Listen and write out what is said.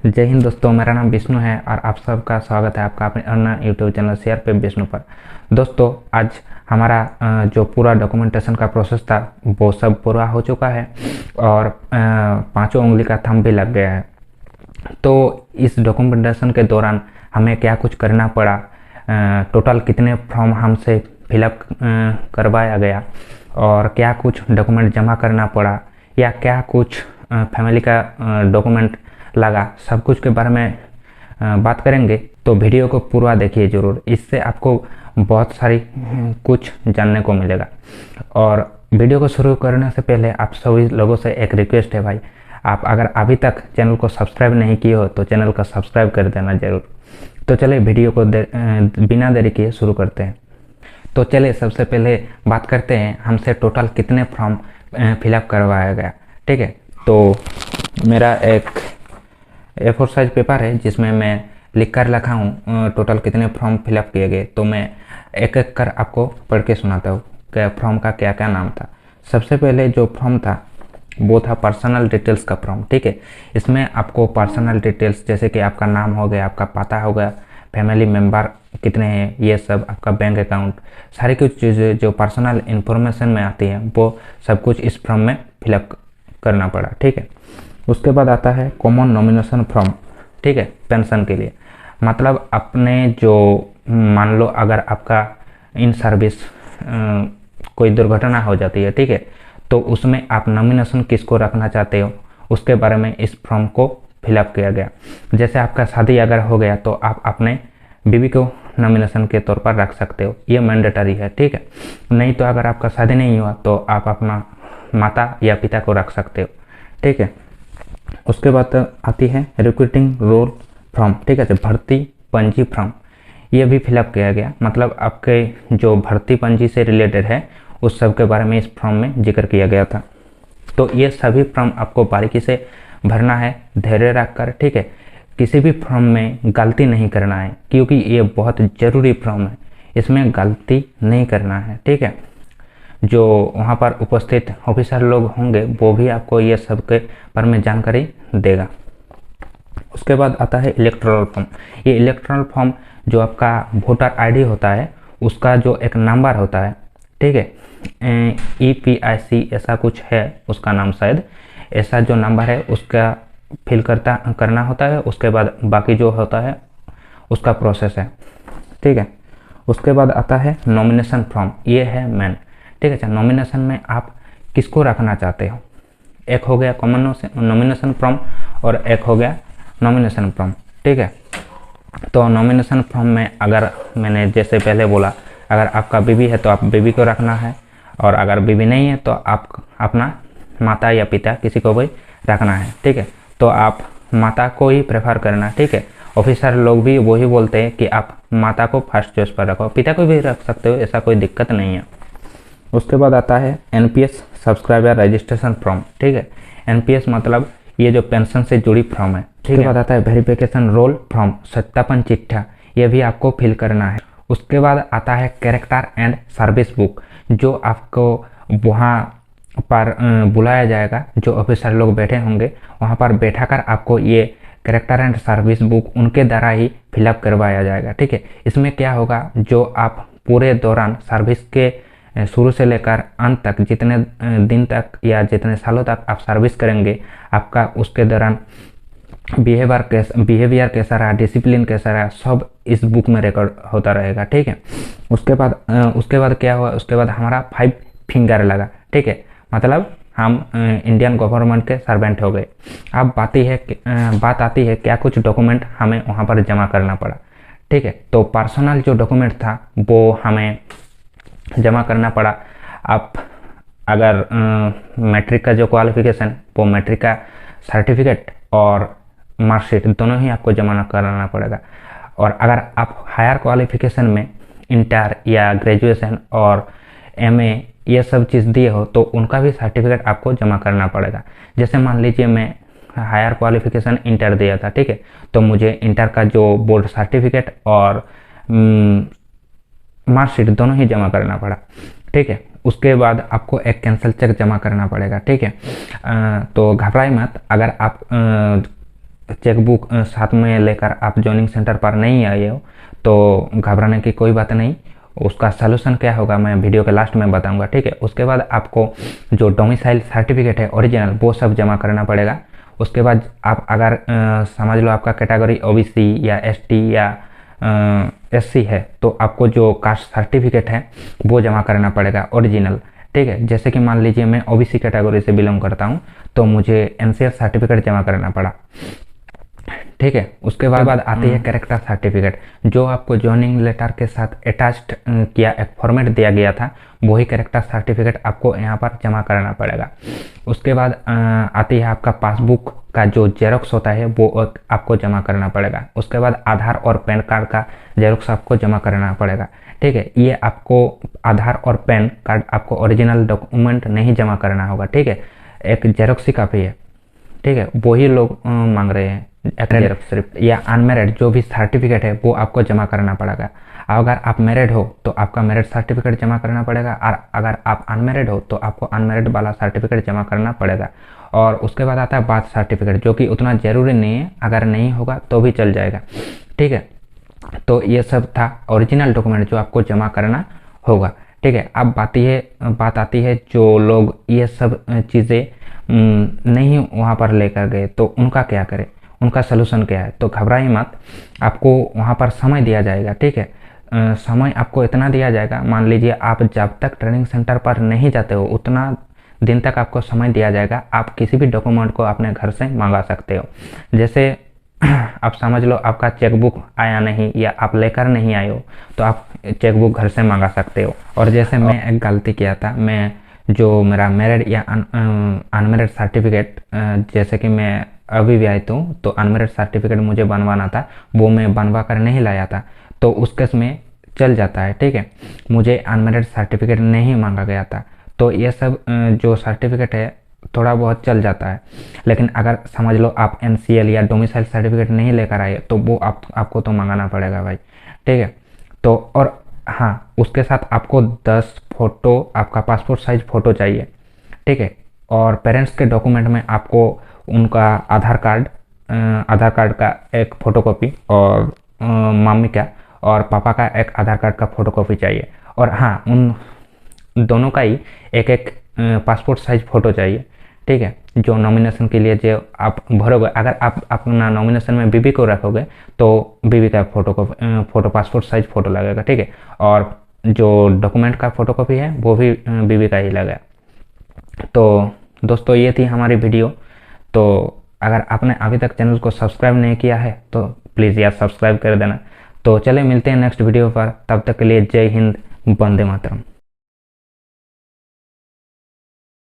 जय हिंद दोस्तों, मेरा नाम विष्णु है और आप सबका स्वागत है आपका अपने अन्य यूट्यूब चैनल शेयर पे विष्णु पर। दोस्तों, आज हमारा जो पूरा डॉक्यूमेंटेशन का प्रोसेस था वो सब पूरा हो चुका है और पांचों उंगली का थंब भी लग गया है। तो इस डॉक्यूमेंटेशन के दौरान हमें क्या कुछ करना पड़ा, टोटल कितने फॉर्म हमसे फिलअप करवाया गया और क्या कुछ डॉक्यूमेंट जमा करना पड़ा या क्या कुछ फैमिली का डॉक्यूमेंट लगा, सब कुछ के बारे में बात करेंगे। तो वीडियो को पूरा देखिए ज़रूर, इससे आपको बहुत सारी कुछ जानने को मिलेगा। और वीडियो को शुरू करने से पहले आप सभी लोगों से एक रिक्वेस्ट है भाई, आप अगर अभी तक चैनल को सब्सक्राइब नहीं किए हो तो चैनल को सब्सक्राइब कर देना ज़रूर। तो चलिए वीडियो को बिना देरी किए शुरू करते हैं। तो चलिए सबसे पहले बात करते हैं हमसे टोटल कितने फॉर्म फिलअप करवाया गया। ठीक है, तो मेरा एक A4 साइज पेपर है जिसमें मैं लिख कर रखा हूँ टोटल कितने फॉर्म फिलअप किए गए। तो मैं एक एक कर आपको पढ़ के सुनाता हूँ कि फॉर्म का क्या क्या नाम था। सबसे पहले जो फॉर्म था वो था पर्सनल डिटेल्स का फॉर्म। ठीक है, इसमें आपको पर्सनल डिटेल्स जैसे कि आपका नाम हो गया, आपका पता हो गया, फैमिली मेम्बर कितने हैं, ये सब, आपका बैंक अकाउंट, सारी कुछ चीज़ें जो पर्सनल इन्फॉर्मेशन में आती है वो सब कुछ इस फॉर्म में फिलअप करना पड़ा। ठीक है, उसके बाद आता है कॉमन नॉमिनेशन फॉर्म। ठीक है, पेंशन के लिए, मतलब अपने जो मान लो अगर आपका इन सर्विस कोई दुर्घटना हो जाती है, ठीक है, तो उसमें आप नॉमिनेशन किसको रखना चाहते हो उसके बारे में इस फॉर्म को फिलअप किया गया। जैसे आपका शादी अगर हो गया तो आप अपने बीवी को नॉमिनेशन के तौर पर रख सकते हो, ये मैंडेटरी है। ठीक है, नहीं तो अगर आपका शादी नहीं हुआ तो आप अपना माता या पिता को रख सकते हो। ठीक है, उसके बाद आती है रिक्रूटिंग रोल फॉर्म। ठीक है, भर्ती पंजी फॉर्म, ये भी फिलअप किया गया, मतलब आपके जो भर्ती पंजी से रिलेटेड है उस सब के बारे में इस फॉर्म में जिक्र किया गया था। तो ये सभी फॉर्म आपको बारीकी से भरना है, धैर्य रख कर। ठीक है, किसी भी फॉर्म में गलती नहीं करना है क्योंकि ये बहुत ज़रूरी फॉर्म है, इसमें गलती नहीं करना है। ठीक है, जो वहाँ पर उपस्थित ऑफिसर लोग होंगे वो भी आपको ये सब के बारे में जानकारी देगा। उसके बाद आता है इलेक्टोरल फॉर्म। ये इलेक्टोरल फॉर्म जो आपका वोटर आईडी होता है उसका जो एक नंबर होता है, ठीक है, EPIC ऐसा कुछ है उसका नाम, शायद ऐसा जो नंबर है उसका फिल करना होता है। उसके बाद बाकी जो होता है उसका प्रोसेस है। ठीक है, उसके बाद आता है नॉमिनेशन फॉर्म, ये है मेन। ठीक है, अच्छा, नॉमिनेशन में आप किसको रखना चाहते हो, एक हो गया कॉमन नॉमिनेशन फॉर्म और एक हो गया नॉमिनेशन फॉर्म। ठीक है, तो नॉमिनेशन फॉर्म में अगर मैंने जैसे पहले बोला, अगर आपका बीवी है तो आप बीवी को रखना है और अगर बीवी नहीं है तो आप अपना माता या पिता किसी को भी रखना है। ठीक है, तो आप माता को ही प्रेफर करना। ठीक है, ऑफिसर लोग भी वही बोलते हैं कि आप माता को फर्स्ट चॉइस पर रखो, पिता को भी रख सकते हो, ऐसा कोई दिक्कत नहीं है। उसके बाद आता है NPS सब्सक्राइबर रजिस्ट्रेशन फॉर्म। ठीक है, NPS मतलब ये जो पेंशन से जुड़ी फॉर्म है। ठीक है, बाद आता है वेरिफिकेशन रोल फॉर्म, सत्यापन चिट्ठा, ये भी आपको फिल करना है। उसके बाद आता है कैरेक्टर एंड सर्विस बुक, जो आपको वहाँ पर बुलाया जाएगा, जो ऑफिसर लोग बैठे होंगे वहाँ पर बैठाकर आपको ये कैरेक्टर एंड सर्विस बुक उनके द्वारा ही फिलअप करवाया जाएगा। ठीक है, इसमें क्या होगा, जो आप पूरे दौरान सर्विस के शुरू से लेकर अंत तक जितने दिन तक या जितने सालों तक आप सर्विस करेंगे, आपका उसके दौरान बिहेवियर कैसा रहा, डिसिप्लिन कैसा रहा, सब इस बुक में रिकॉर्ड होता रहेगा। ठीक है, उसके बाद क्या हुआ, उसके बाद हमारा 5 फिंगर लगा। ठीक है, मतलब हम इंडियन गवर्नमेंट के सर्वेंट हो गए। अब बात आती है क्या कुछ डॉक्यूमेंट हमें वहाँ पर जमा करना पड़ा। ठीक है, तो पर्सनल जो डॉक्यूमेंट था वो हमें जमा करना पड़ा। आप अगर मैट्रिक का जो क्वालिफिकेशन, वो मैट्रिक का सर्टिफिकेट और मार्कशीट दोनों ही आपको जमा कराना पड़ेगा। और अगर आप हायर क्वालिफिकेशन में इंटर या ग्रेजुएशन और MA ये सब चीज़ दिए हो तो उनका भी सर्टिफिकेट आपको जमा करना पड़ेगा। जैसे मान लीजिए मैं हायर क्वालिफिकेशन इंटर दिया था, ठीक है, तो मुझे इंटर का जो बोर्ड सर्टिफिकेट और मार्कशीट दोनों ही जमा करना पड़ा। ठीक है, उसके बाद आपको एक कैंसल चेक जमा करना पड़ेगा। ठीक है, तो घबराए मत, अगर आप चेकबुक साथ में लेकर आप जॉइनिंग सेंटर पर नहीं आए हो तो घबराने की कोई बात नहीं। उसका सलूशन क्या होगा मैं वीडियो के लास्ट में बताऊंगा, ठीक है। उसके बाद आपको जो डोमिसाइल सर्टिफिकेट है ओरिजिनल वो सब जमा करना पड़ेगा। उसके बाद आप अगर समझ लो आपका कैटेगरी ओबीसी या एसटी या एससी है तो आपको जो कास्ट सर्टिफिकेट है वो जमा करना पड़ेगा ओरिजिनल, ठीक है। जैसे कि मान लीजिए मैं ओबीसी कैटेगरी से बिलोंग करता हूँ तो मुझे एनसीएल सर्टिफिकेट जमा करना पड़ा, ठीक है। उसके बाद आती है कैरेक्टर सर्टिफिकेट, जो आपको जॉइनिंग लेटर के साथ अटैच्ड किया एक फॉर्मेट दिया गया था, वही कैरेक्टर सर्टिफिकेट आपको यहाँ पर जमा करना पड़ेगा। उसके बाद आती है आपका पासबुक का जो जेरोक्स होता है वो आपको जमा करना पड़ेगा। उसके बाद आधार और पैन कार्ड का जेरोक्स आपको जमा करना पड़ेगा, ठीक है। ये आपको आधार और पैन कार्ड आपको ओरिजिनल डॉक्यूमेंट नहीं जमा करना होगा, ठीक है। एक जेरोक्स ही काफ़ी है, ठीक है। वही लोग मांग रहे हैं सिर्फ या अनमेरिड जो भी सर्टिफिकेट है वो आपको जमा करना पड़ेगा। अगर आप मैरिड हो तो आपका मैरिड सर्टिफिकेट जमा करना पड़ेगा, और अगर आप अनमेरिड हो तो आपको अनमेरिड वाला सर्टिफिकेट जमा करना पड़ेगा। और उसके बाद आता है बार्थ सर्टिफिकेट, जो कि उतना ज़रूरी नहीं है, अगर नहीं होगा तो भी चल जाएगा, ठीक है। तो ये सब था ओरिजिनल डॉक्यूमेंट जो आपको जमा करना होगा, ठीक है। अब बात आती है जो लोग ये सब चीज़ें नहीं वहाँ पर लेकर गए तो उनका क्या करें, उनका सलूशन क्या है। तो घबराइए मत, आपको वहाँ पर समय दिया जाएगा, ठीक है। समय आपको इतना दिया जाएगा, मान लीजिए आप जब तक ट्रेनिंग सेंटर पर नहीं जाते हो उतना दिन तक आपको समय दिया जाएगा। आप किसी भी डॉक्यूमेंट को अपने घर से मंगा सकते हो। जैसे आप समझ लो आपका चेकबुक आया नहीं या आप लेकर नहीं आए हो तो आप चेकबुक घर से मंगा सकते हो। और जैसे मैं एक गलती किया था, मैं जो मेरा मैरिड या अनमेरिड सर्टिफिकेट, जैसे कि मैं अभी भी आई हूँ तो अनमेरिड सर्टिफिकेट मुझे बनवाना था, वो मैं बनवा कर नहीं लाया था, तो उस केस में चल जाता है, ठीक है। मुझे अनमेरिड सर्टिफिकेट नहीं मांगा गया था, तो ये सब जो सर्टिफिकेट है थोड़ा बहुत चल जाता है। लेकिन अगर समझ लो आप एनसीएल या डोमिसाइल सर्टिफिकेट नहीं लेकर आए तो वो आपको तो मंगाना पड़ेगा भाई, ठीक है। तो और हाँ, उसके साथ आपको 10 फोटो आपका पासपोर्ट साइज फ़ोटो चाहिए, ठीक है। और पेरेंट्स के डॉक्यूमेंट में आपको उनका आधार कार्ड का एक फ़ोटोकॉपी और मम्मी का और पापा का एक आधार कार्ड का फ़ोटोकॉपी चाहिए। और हाँ, उन दोनों का ही एक एक पासपोर्ट साइज फ़ोटो चाहिए, ठीक है। जो नॉमिनेशन के लिए जो आप भरोगे, अगर आप अपना नॉमिनेशन में बीबी को रखोगे तो बीबी का फ़ोटो पासपोर्ट साइज फ़ोटो लगेगा, ठीक है। और जो डॉक्यूमेंट का फ़ोटोकॉपी है वो भी बीबी का ही लगेगा। तो दोस्तों ये थी हमारी वीडियो। तो अगर आपने अभी तक चैनल को सब्सक्राइब नहीं किया है तो प्लीज़ यार सब्सक्राइब कर देना। तो चले मिलते हैं नेक्स्ट वीडियो पर, तब तक के लिए जय हिंद, वंदे मातरम।